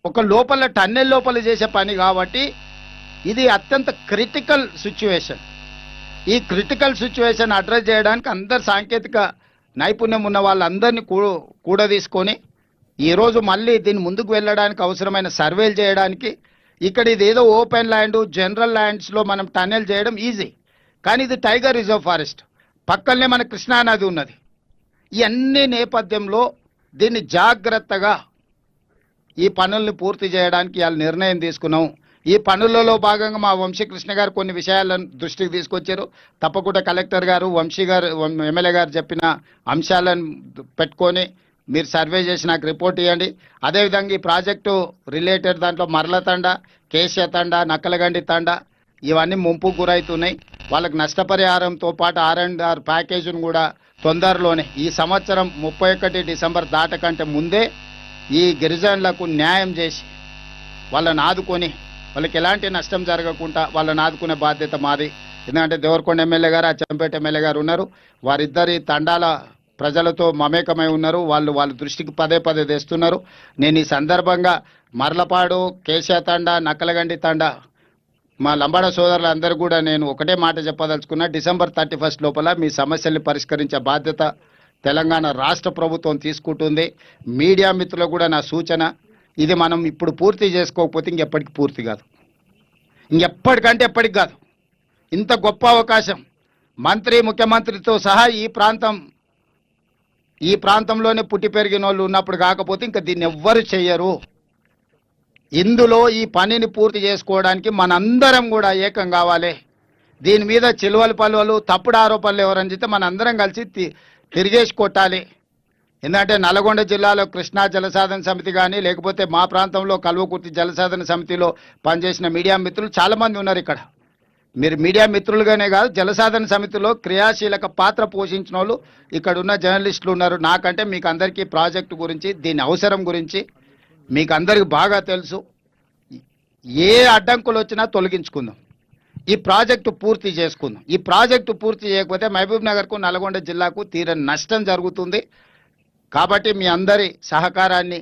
ఒక లోపల టన్నెల్ లోపల చేసే పని కాబట్టి ఇది అత్యంత క్రిటికల్ సిచ్యువేషన్. ఈ క్రిటికల్ సిచ్యువేషన్ అడ్రస్ చేయడానికి అందరు సాంకేతిక నైపుణ్యం ఉన్న వాళ్ళందరినీ కూడా తీసుకొని ఈరోజు మళ్ళీ దీన్ని ముందుకు వెళ్ళడానికి అవసరమైన సర్వేలు చేయడానికి, ఇక్కడ ఇది ఏదో ఓపెన్ ల్యాండ్ జనరల్ ల్యాండ్స్లో మనం టన్నెల్ చేయడం ఈజీ, కానీ ఇది టైగర్ రిజర్వ్ ఫారెస్ట్, పక్కనే మన కృష్ణానది ఉన్నది. ఈ అన్ని నేపథ్యంలో దీన్ని జాగ్రత్తగా ఈ పనుల్ని పూర్తి చేయడానికి ఇవాళ నిర్ణయం తీసుకున్నాం. ఈ పనులలో భాగంగా మా వంశీకృష్ణ గారు కొన్ని విషయాలను దృష్టికి తీసుకొచ్చారు. తప్పకుండా కలెక్టర్ గారు, వంశీ గారు, ఎమ్మెల్యే గారు చెప్పిన అంశాలను పెట్టుకొని మీరు సర్వే చేసి నాకు రిపోర్ట్ ఇవ్వండి. అదేవిధంగా ఈ ప్రాజెక్టు రిలేటెడ్ దాంట్లో మరల తండ, కేశ తండ, నక్కలగండి తండ ఇవన్నీ ముంపు గురవుతున్నాయి. వాళ్ళకి నష్టపరిహారంతో పాటు R&R ప్యాకేజీని కూడా తొందరలోనే ఈ సంవత్సరం 31 డిసెంబర్ దాటకంటే ముందే ఈ గిరిజనులకు న్యాయం చేసి వాళ్ళని ఆదుకొని వాళ్ళకి ఎలాంటి నష్టం జరగకుండా వాళ్ళని ఆదుకునే బాధ్యత మాది. ఎందుకంటే దేవరకొండ ఎమ్మెల్యే గారు, అచ్చంపేట ఎమ్మెల్యే గారు ఉన్నారు. వారిద్దరి తండాల ప్రజలతో మమేకమై ఉన్నారు. వాళ్ళ దృష్టికి పదే పదే తెస్తున్నారు. నేను ఈ సందర్భంగా మర్లపాడు, కేశ తండ, నక్కలగండి తండ మా లంబాడ సోదరులందరూ కూడా నేను ఒకటే మాట చెప్పదలుచుకున్నా. డిసెంబర్ 31 లోపల మీ సమస్యల్ని పరిష్కరించే బాధ్యత తెలంగాణ రాష్ట్ర ప్రభుత్వం తీసుకుంటుంది. మీడియా మిత్రులకు కూడా నా సూచన, ఇది మనం ఇప్పుడు పూర్తి చేసుకోకపోతే ఇంకెప్పటికి పూర్తి కాదు, ఇంకెప్పటికంటే ఎప్పటికి కాదు. ఇంత గొప్ప అవకాశం మంత్రి, ముఖ్యమంత్రితో సహా ఈ ప్రాంతంలోనే పుట్టి పెరిగిన వాళ్ళు ఉన్నప్పుడు కాకపోతే ఇంకా దీన్ని ఎవ్వరు చెయ్యరు. ఇందులో ఈ పనిని పూర్తి చేసుకోవడానికి మనందరం కూడా ఏకం కావాలి. దీని మీద చిలువలు పలువలు తప్పుడు ఆరోపణలు ఎవరని చెప్తే మనందరం కలిసి తిరిగేసి కొట్టాలి. ఎందుకంటే నల్గొండ జిల్లాలో కృష్ణా జలసాధన సమితి కానీ, లేకపోతే మా ప్రాంతంలో కల్వకుర్తి జలసాధన సమితిలో పనిచేసిన మీడియా మిత్రులు చాలామంది ఉన్నారు. ఇక్కడ మీరు మీడియా మిత్రులుగానే కాదు, జలసాధన సమితిలో క్రియాశీలక పాత్ర పోషించిన వాళ్ళు ఇక్కడ ఉన్న జర్నలిస్టులు ఉన్నారు. నాకంటే మీకు అందరికీ ప్రాజెక్టు గురించి, దీని అవసరం గురించి మీకు అందరికి బాగా తెలుసు. ఏ అడ్డంకులు వచ్చినా తొలగించుకుందాం, ఈ ప్రాజెక్టు పూర్తి చేసుకుందాం. ఈ ప్రాజెక్టు పూర్తి చేయకపోతే మహబూబ్ నగర్కు, నల్గొండ జిల్లాకు తీరని నష్టం జరుగుతుంది. కాబట్టి మీ అందరి సహకారాన్ని